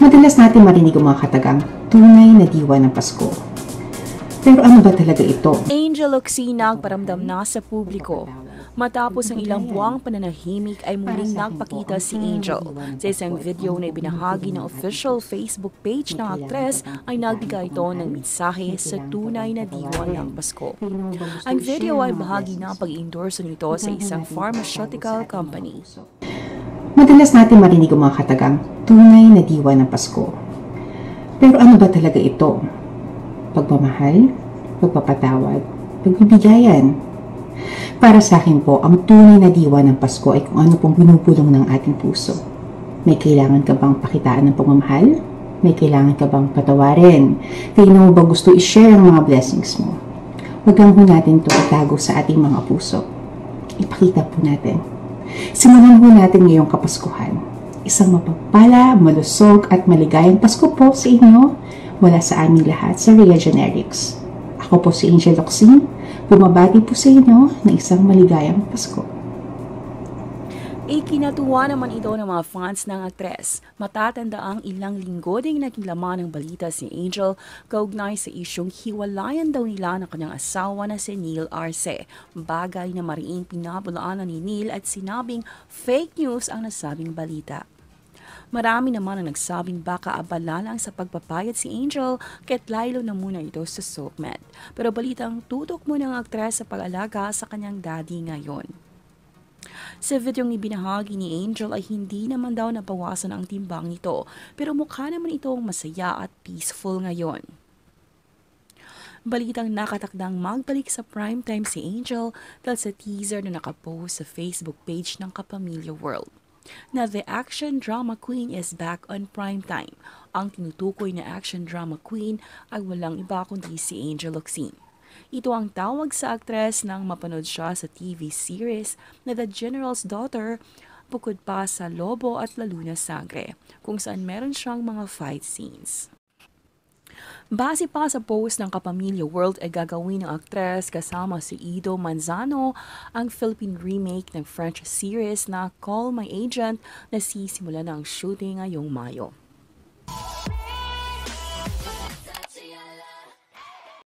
Madalas natin marinig ang mga katagang tunay na diwa ng Pasko. Pero ano ba talaga ito? Angel Locsin nagparamdam na sa publiko. Matapos ang ilang buwang pananahimik ay muling nagpakita si Angel. Sa isang video na ibinahagi ng official Facebook page ng aktres ay nagbigay ito ng mensahe sa tunay na diwa ng Pasko. Ang video ay bahagi ng pag-endorse nito sa isang pharmaceutical company. Madalas natin marinig ang mga katagang tunay na diwa ng Pasko. Pero ano ba talaga ito? Pagmamahal, pagpapatawad, pagbibigayan. Para sa akin po, ang tunay na diwa ng Pasko ay kung ano pong binubulong ng ating puso. May kailangan ka bang pakitaan ng pagmamahal? May kailangan ka bang patawarin? Kailan mo ba gusto i-share ang mga blessings mo? Huwag lang po natin ito itago sa ating mga puso. Ipakita po natin. Simulan po natin ngayong Kapaskuhan. Isang mapagpala, malusog at maligayang Pasko po sa inyo mula sa aming lahat sa Rhea Generics. Ako po si Angel Locsin, bumabati po sa inyo ng isang maligayang Pasko. Ikinatuwa naman ito ng mga fans ng aktres. Matatanda ang ilang linggo ding naging laman ng balita si Angel kaugnay sa isyong hiwalayan daw nila ng kanyang asawa na si Neil Arce. Bagay na mariing pinabulaanan ni Neil at sinabing fake news ang nasabing balita. Marami naman ang nagsabing baka abala lang sa pagpapayat si Angel kaya't laylo na muna ito sa soapmed. Pero balitang tutok muna ang aktres sa pag-alaga sa kanyang daddy ngayon. Sa videong ibinahagi ni Angel ay hindi naman daw nabawasan ang timbang nito pero mukha naman itong masaya at peaceful ngayon. Balitang nakatakdang magbalik sa primetime si Angel dahil sa teaser na nakapost sa Facebook page ng Kapamilya World. Na the action drama queen is back on primetime. Ang tinutukoy na action drama queen ay walang iba kundi si Angel Locsin. Ito ang tawag sa aktres nang mapanood siya sa TV series na The General's Daughter bukod pa sa Lobo at La Luna Sangre, kung saan meron siyang mga fight scenes. Base pa sa post ng Kapamilya World ay gagawin ng aktres kasama si Ido Manzano ang Philippine remake ng French series na Call My Agent na sisimula ng shooting ngayong Mayo.